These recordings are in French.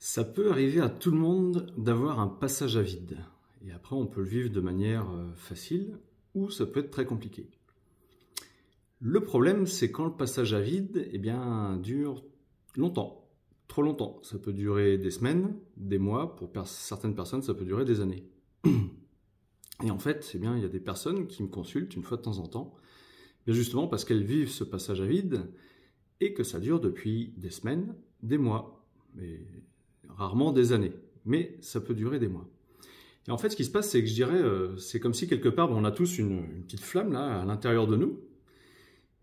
Ça peut arriver à tout le monde d'avoir un passage à vide. Et après, on peut le vivre de manière facile ou ça peut être très compliqué. Le problème, c'est quand le passage à vide dure longtemps, trop longtemps. Ça peut durer des semaines, des mois, pour certaines personnes, ça peut durer des années. Et en fait, il y a des personnes qui me consultent une fois de temps en temps, bien justement parce qu'elles vivent ce passage à vide et que ça dure depuis des semaines, des mois, mais rarement des années, mais ça peut durer des mois. Et en fait, ce qui se passe, c'est que je dirais, c'est comme si quelque part, on a tous une petite flamme là à l'intérieur de nous.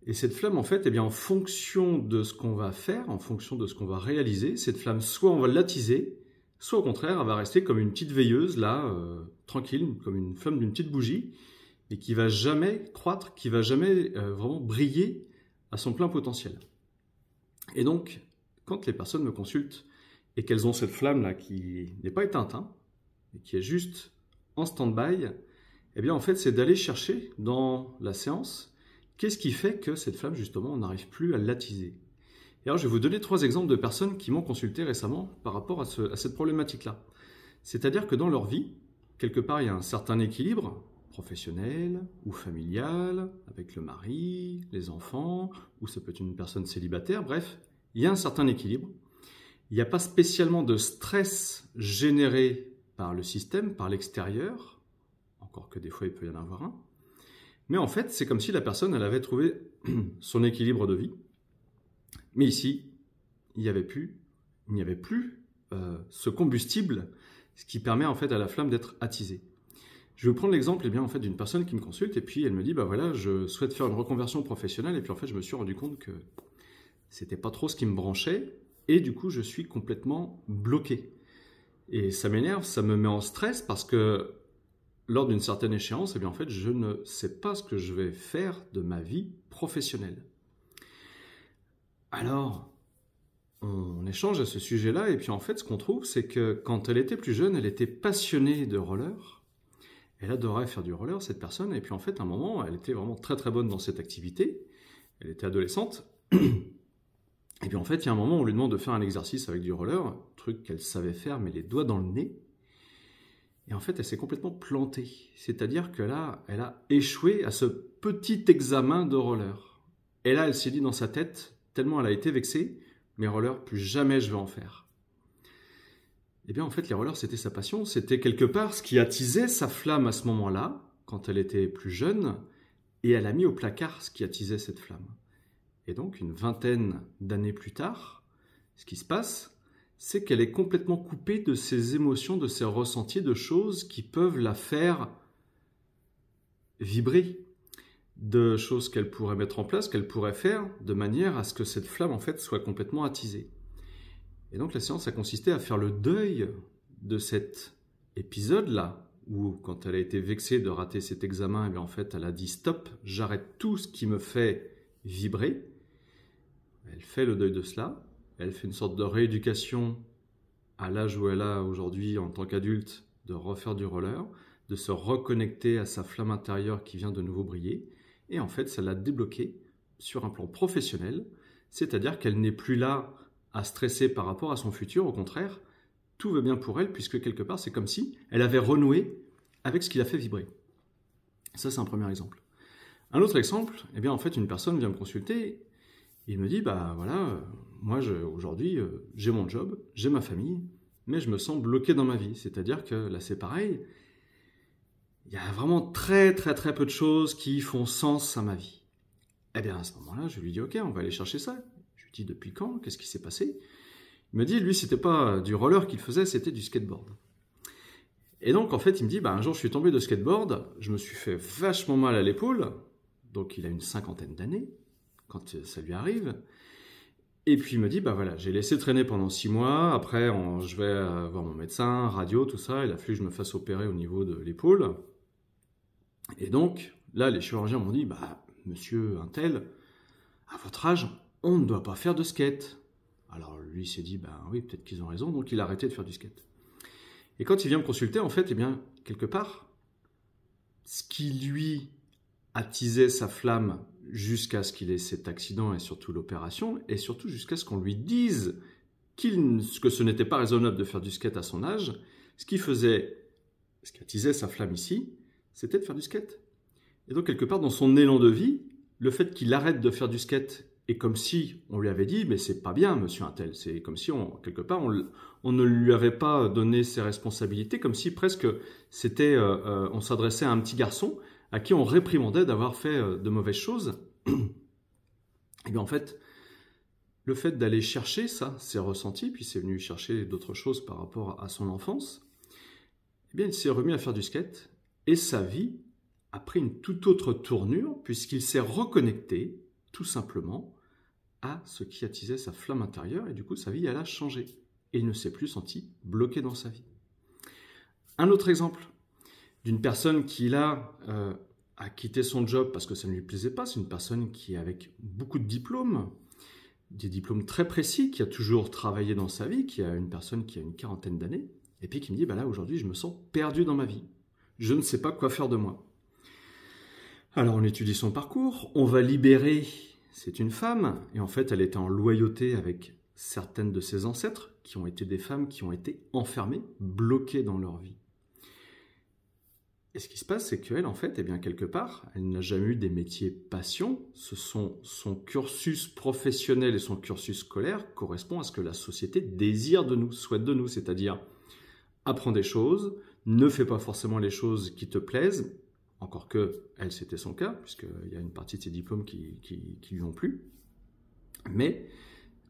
Et cette flamme, en fait, en fonction de ce qu'on va faire, en fonction de ce qu'on va réaliser, cette flamme, soit on va l'attiser, soit au contraire, elle va rester comme une petite veilleuse là, tranquille, comme une flamme d'une petite bougie, et qui va jamais croître, qui va jamais vraiment briller à son plein potentiel. Et donc, quand les personnes me consultent et qu'elles ont cette flamme là qui n'est pas éteinte, et qui est juste en stand-by, en fait, c'est d'aller chercher dans la séance qu'est-ce qui fait que cette flamme, justement, on n'arrive plus à l'attiser. Et alors, je vais vous donner 3 exemples de personnes qui m'ont consulté récemment par rapport à cette problématique-là. C'est-à-dire que dans leur vie, quelque part, il y a un certain équilibre professionnel ou familial, avec le mari, les enfants, ou ça peut être une personne célibataire, bref, il y a un certain équilibre. Il n'y a pas spécialement de stress généré par le système, par l'extérieur, encore que des fois il peut y en avoir un. Mais en fait, c'est comme si la personne, elle avait trouvé son équilibre de vie. Mais ici, il n'y avait plus ce combustible, ce qui permet en fait à la flamme d'être attisée. Je vais prendre l'exemple d'une personne qui me consulte et puis elle me dit je souhaite faire une reconversion professionnelle et puis en fait je me suis rendu compte que c'était pas trop ce qui me branchait et du coup je suis complètement bloqué. Et ça m'énerve, ça me met en stress parce que lors d'une certaine échéance, en fait, je ne sais pas ce que je vais faire de ma vie professionnelle. Alors, on échange à ce sujet-là, et puis en fait, ce qu'on trouve, c'est que quand elle était plus jeune, elle était passionnée de roller. Elle adorait faire du roller, cette personne, et puis en fait, à un moment, elle était vraiment très très bonne dans cette activité. Elle était adolescente. Et puis en fait, il y a un moment où on lui demande de faire un exercice avec du roller, truc qu'elle savait faire, mais les doigts dans le nez. Et en fait, elle s'est complètement plantée. C'est-à-dire que là, elle a échoué à ce petit examen de roller. Et là, elle s'est dit dans sa tête, tellement elle a été vexée, mes rollers, plus jamais je vais en faire. En fait, les rollers, c'était sa passion. C'était quelque part ce qui attisait sa flamme à ce moment-là, quand elle était plus jeune. Et elle a mis au placard ce qui attisait cette flamme. Et donc, une vingtaine d'années plus tard, ce qui se passe, c'est qu'elle est complètement coupée de ses émotions, de ses ressentis, de choses qui peuvent la faire vibrer, de choses qu'elle pourrait mettre en place, qu'elle pourrait faire, de manière à ce que cette flamme, en fait, soit complètement attisée. Et donc, la séance a consisté à faire le deuil de cet épisode-là, où, quand elle a été vexée de rater cet examen, en fait, elle a dit « Stop, j'arrête tout ce qui me fait vibrer ». Elle fait le deuil de cela. Elle fait une sorte de rééducation à l'âge où elle a aujourd'hui en tant qu'adulte de refaire du roller, de se reconnecter à sa flamme intérieure qui vient de nouveau briller. Et en fait, ça l'a débloquée sur un plan professionnel, c'est-à-dire qu'elle n'est plus là à stresser par rapport à son futur. Au contraire, tout va bien pour elle puisque quelque part, c'est comme si elle avait renoué avec ce qui l'a fait vibrer. Ça, c'est un premier exemple. Un autre exemple, en fait, une personne vient me consulter. Il me dit, moi aujourd'hui, j'ai mon job, j'ai ma famille, mais je me sens bloqué dans ma vie. C'est-à-dire que là, c'est pareil, il y a vraiment très très très peu de choses qui font sens à ma vie. À ce moment-là, je lui dis, ok, on va aller chercher ça. Je lui dis, depuis quand? Qu'est-ce qui s'est passé? Il me dit, lui, c'était pas du roller qu'il faisait, c'était du skateboard. Et donc, en fait, il me dit, un jour, je suis tombé de skateboard, je me suis fait vachement mal à l'épaule, donc il a une 50aine d'années, quand ça lui arrive. Et puis il me dit, j'ai laissé traîner pendant 6 mois, après je vais voir mon médecin, radio, tout ça, il a fallu que je me fasse opérer au niveau de l'épaule. Et donc, là, les chirurgiens m'ont dit, monsieur Untel, à votre âge, on ne doit pas faire de skate. Alors lui il s'est dit, oui, peut-être qu'ils ont raison, donc il a arrêté de faire du skate. Et quand il vient me consulter, en fait, quelque part, ce qui lui attisait sa flamme jusqu'à ce qu'il ait cet accident et surtout l'opération, et surtout jusqu'à ce qu'on lui dise que ce n'était pas raisonnable de faire du skate à son âge, ce qui attisait sa flamme ici, c'était de faire du skate. Et donc, quelque part, dans son élan de vie, le fait qu'il arrête de faire du skate est comme si on lui avait dit « mais c'est pas bien, monsieur Untel ». C'est comme si, quelque part, on ne lui avait pas donné ses responsabilités, comme si presque on s'adressait à un petit garçon à qui on réprimandait d'avoir fait de mauvaises choses. Et bien en fait, le fait d'aller chercher ça, c'est ressenti, puis c'est venu chercher d'autres choses par rapport à son enfance, eh bien il s'est remis à faire du skate, et sa vie a pris une toute autre tournure, puisqu'il s'est reconnecté, tout simplement, à ce qui attisait sa flamme intérieure, et du coup sa vie, elle a changé. Et il ne s'est plus senti bloqué dans sa vie. Un autre exemple d'une personne qui, là, a quitté son job parce que ça ne lui plaisait pas, c'est une personne qui est avec beaucoup de diplômes, des diplômes très précis, qui a toujours travaillé dans sa vie, qui a une personne qui a une 40aine d'années, et puis qui me dit, là, aujourd'hui, je me sens perdu dans ma vie. Je ne sais pas quoi faire de moi. Alors, on étudie son parcours, on va libérer, c'est une femme, et en fait, elle était en loyauté avec certaines de ses ancêtres, qui ont été des femmes qui ont été enfermées, bloquées dans leur vie. Et ce qui se passe, c'est qu'elle, en fait, eh bien, quelque part, elle n'a jamais eu des métiers passion. Ce sont son cursus professionnel et son cursus scolaire correspond à ce que la société désire de nous, souhaite de nous, c'est-à-dire apprends des choses, ne fais pas forcément les choses qui te plaisent, encore que elle, c'était son cas, puisqu'il y a une partie de ses diplômes qui lui ont plu, mais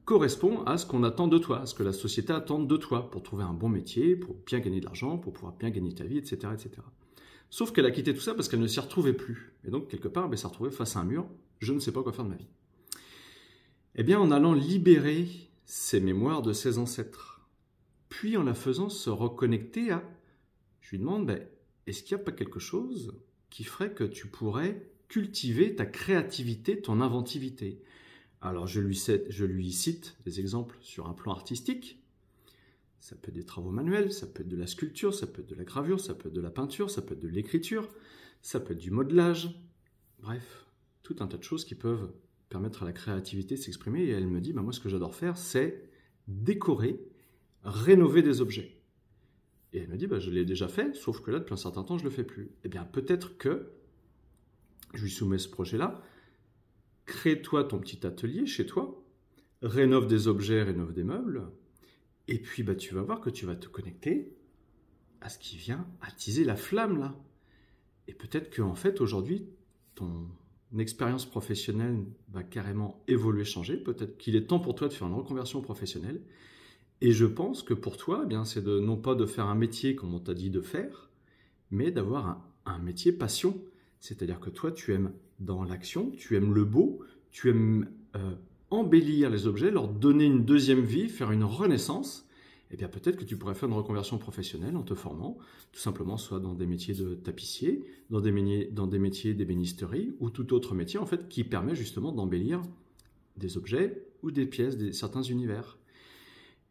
correspond à ce qu'on attend de toi, à ce que la société attend de toi pour trouver un bon métier, pour bien gagner de l'argent, pour pouvoir bien gagner ta vie, etc., etc. Sauf qu'elle a quitté tout ça parce qu'elle ne s'y retrouvait plus. Et donc, quelque part, elle s'est retrouvée face à un mur. Je ne sais pas quoi faire de ma vie. Eh bien, en allant libérer ses mémoires de ses ancêtres, puis en la faisant se reconnecter à... Je lui demande, est-ce qu'il n'y a pas quelque chose qui ferait que tu pourrais cultiver ta créativité, ton inventivité? Alors, je lui cite des exemples sur un plan artistique. Ça peut être des travaux manuels, ça peut être de la sculpture, ça peut être de la gravure, ça peut être de la peinture, ça peut être de l'écriture, ça peut être du modelage. Bref, tout un tas de choses qui peuvent permettre à la créativité de s'exprimer. Et elle me dit, moi ce que j'adore faire, c'est décorer, rénover des objets. Et elle me dit, je l'ai déjà fait, sauf que là, depuis un certain temps, je ne le fais plus. Eh bien, peut-être que, je lui soumets ce projet-là, crée-toi ton petit atelier chez toi, rénove des objets, rénove des meubles, et puis tu vas voir que tu vas te connecter à ce qui vient attiser la flamme là. Et peut-être qu'en fait aujourd'hui, ton expérience professionnelle va carrément évoluer, changer. Peut-être qu'il est temps pour toi de faire une reconversion professionnelle. Et je pense que pour toi, c'est non pas de faire un métier comme on t'a dit de faire, mais d'avoir un métier passion. C'est-à-dire que toi, tu aimes dans l'action, tu aimes le beau, tu aimes embellir les objets, leur donner une deuxième vie, faire une renaissance. Eh bien peut-être que tu pourrais faire une reconversion professionnelle en te formant, tout simplement soit dans des métiers de tapissier, dans des métiers d'ébénisterie ou tout autre métier en fait qui permet justement d'embellir des objets ou des pièces, certains univers.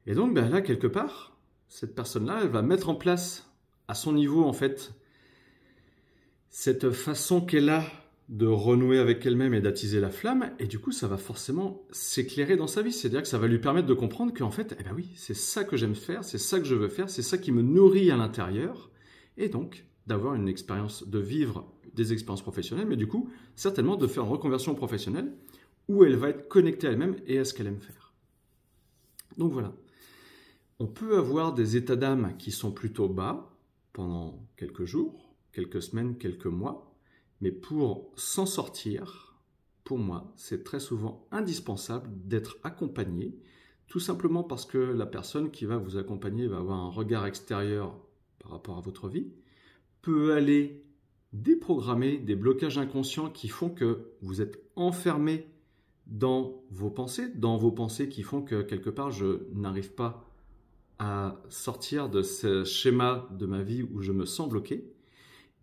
Et donc là quelque part, cette personne-là, elle va mettre en place à son niveau en fait cette façon qu'elle a de renouer avec elle-même et d'attiser la flamme, et du coup ça va forcément s'éclairer dans sa vie, c'est-à-dire que ça va lui permettre de comprendre qu'en fait, oui, c'est ça que j'aime faire, c'est ça que je veux faire, c'est ça qui me nourrit à l'intérieur, et donc d'avoir une expérience, de vivre des expériences professionnelles, mais du coup, certainement de faire une reconversion professionnelle où elle va être connectée à elle-même et à ce qu'elle aime faire. Donc voilà, on peut avoir des états d'âme qui sont plutôt bas pendant quelques jours, quelques semaines, quelques mois, mais pour s'en sortir, pour moi, c'est très souvent indispensable d'être accompagné, tout simplement parce que la personne qui va vous accompagner va avoir un regard extérieur par rapport à votre vie, peut aller déprogrammer des blocages inconscients qui font que vous êtes enfermé dans vos pensées qui font que quelque part je n'arrive pas à sortir de ce schéma de ma vie où je me sens bloqué.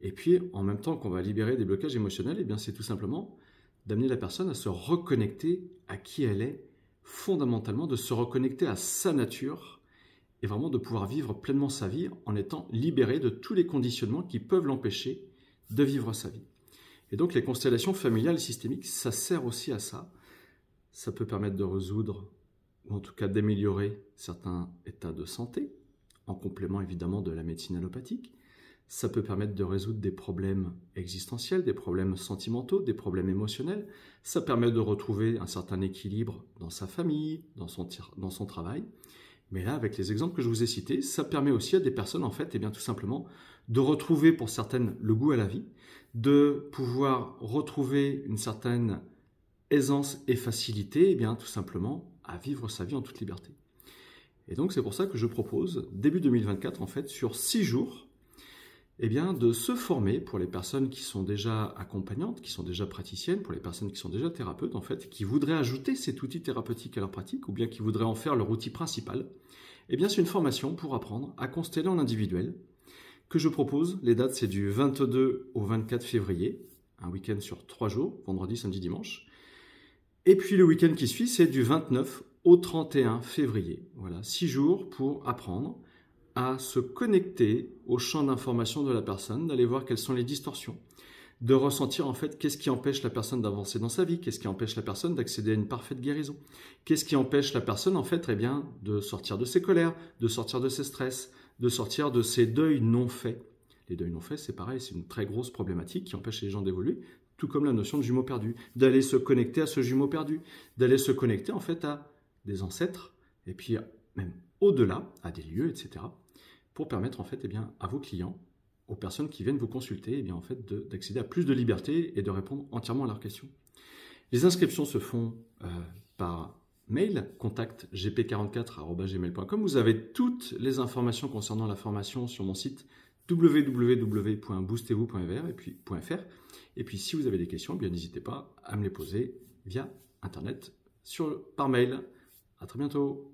Et puis, en même temps qu'on va libérer des blocages émotionnels, c'est tout simplement d'amener la personne à se reconnecter à qui elle est, fondamentalement, de se reconnecter à sa nature et vraiment de pouvoir vivre pleinement sa vie en étant libéré de tous les conditionnements qui peuvent l'empêcher de vivre sa vie. Et donc, les constellations familiales systémiques, ça sert aussi à ça. Ça peut permettre de résoudre ou en tout cas d'améliorer certains états de santé, en complément évidemment de la médecine allopathique. Ça peut permettre de résoudre des problèmes existentiels, des problèmes sentimentaux, des problèmes émotionnels. Ça permet de retrouver un certain équilibre dans sa famille, dans son travail. Mais là, avec les exemples que je vous ai cités, ça permet aussi à des personnes, en fait, eh bien, tout simplement, de retrouver pour certaines le goût à la vie, de pouvoir retrouver une certaine aisance et facilité, eh bien, tout simplement, à vivre sa vie en toute liberté. Et donc, c'est pour ça que je propose, début 2024, en fait, sur 6 jours, eh bien, de se former pour les personnes qui sont déjà accompagnantes, qui sont déjà praticiennes, pour les personnes qui sont déjà thérapeutes, en fait, qui voudraient ajouter cet outil thérapeutique à leur pratique, ou bien qui voudraient en faire leur outil principal. Eh bien, c'est une formation pour apprendre à consteller en individuel, que je propose. Les dates, c'est du 22 au 24 février, un week-end sur 3 jours, vendredi, samedi, dimanche. Et puis le week-end qui suit, c'est du 29 au 31 février. Voilà, 6 jours pour apprendre à se connecter au champ d'information de la personne, d'aller voir quelles sont les distorsions, de ressentir en fait qu'est-ce qui empêche la personne d'avancer dans sa vie, qu'est-ce qui empêche la personne d'accéder à une parfaite guérison, qu'est-ce qui empêche la personne en fait bien, de sortir de ses colères, de sortir de ses stress, de sortir de ses deuils non faits. Les deuils non faits, c'est pareil, c'est une très grosse problématique qui empêche les gens d'évoluer, tout comme la notion de jumeau perdu, d'aller se connecter à ce jumeau perdu, d'aller se connecter en fait à des ancêtres, et puis même au-delà, à des lieux, etc., pour permettre en fait bien, à vos clients, aux personnes qui viennent vous consulter, bien, en fait, d'accéder à plus de liberté et de répondre entièrement à leurs questions. Les inscriptions se font par mail, contact gp44@gmail.com. Vous avez toutes les informations concernant la formation sur mon site www.boostezvous.fr et puis si vous avez des questions, bien n'hésitez pas à me les poser via internet par mail. À très bientôt.